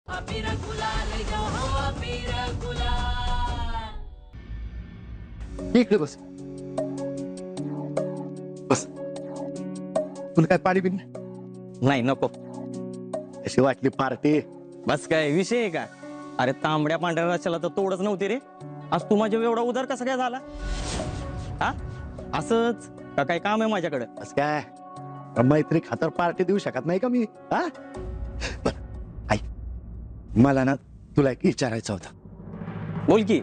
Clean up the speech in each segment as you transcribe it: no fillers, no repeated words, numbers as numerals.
अबीर गुलाल यो हो अबीर गुलाल। इकडे बस बस. तुला काय पाणी बिन नाही नको. अशी वाटली पार्टी. बस काय विषय आहे का? अरे तांबड्या पांढऱ्या रस्त्याला तर तोडच नव्हती रे. आज तू माझ्या एवढा उदार कसा काय झाला? हा असंच का काय काम आहे माझ्याकडे? बस काय मैत्री खातर पार्टी देऊ शकत नाही का मी? हा बरं, ऐक मला ना तुला एक विचारायचं होतं. बोल की.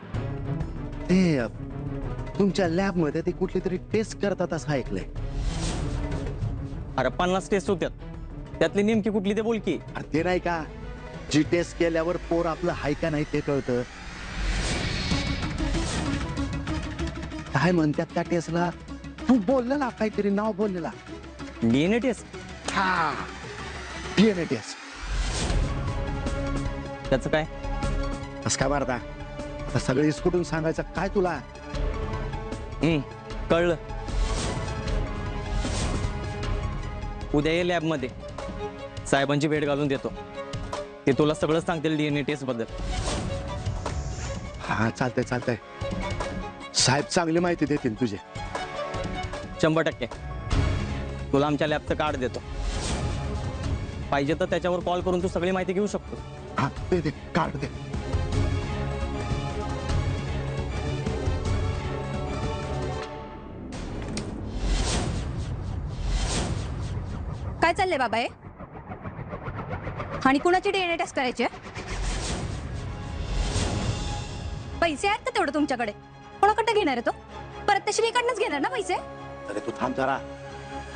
ते तुमच्या लॅब मध्ये ते कुठली तरी टेस्ट करतात असं ऐकलंय. अरे 50 टेस्ट होत्यात, त्यातली नेमकी कुठली ते बोल की. अरे ते नाही का जी टेस्ट केल्यावर पोर आपलं हाय का नाही ते कळतं. काय म्हणतात त्या टेस्टला? तू बोललेला काहीतरी नाव बोललेला. DNA test. हा डीएनए टेस्ट. त्याचं काय? कसं काय मारता? आता सगळे इसकुटून सांगायचं काय तुला? कळलं. उद्या ये लॅब मध्ये, साहेबांची भेट घालून देतो. ते तुला सगळं सांगतील डीएनए टेस्ट बद्दल. हा चालतंय चालतंय. साहेब चांगली माहिती देतील तुझे. 100%. तुला आमच्या लॅबचं कार्ड देतो. पाहिजे तर त्याच्यावर कॉल करून तू सगळी माहिती घेऊ शकतो. हा दे दे कार्ड दे. काय चाललंय बाबा हे? आणि कुणाची डीएनए टेस्ट करायची? पैसे आहेत का तेवढं तुमच्याकडे? कोणाकडे घेणार आहे तो? परत त्या श्रीकडनंच घेणार ना पैसे? अरे तू थांब जरा.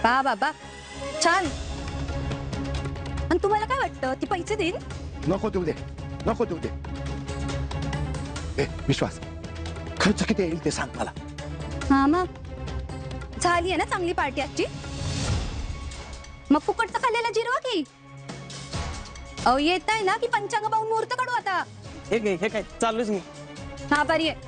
बा बाबा छान. आणि तुम्हाला काय वाटतं ती पैसे देईन? नको देऊ दे नको देऊ दे. ए विश्वास खर्च किती येईल ते सांग मला. हा मग झाली आहे ना चांगली पार्टी आजची. मग फुकटचं खाल्लेला जिरवा की. अहो येत आहे ना की पंचांग पाहून मुहूर्त काढू आता. हे काय चालूच मी. हा बरी आहे.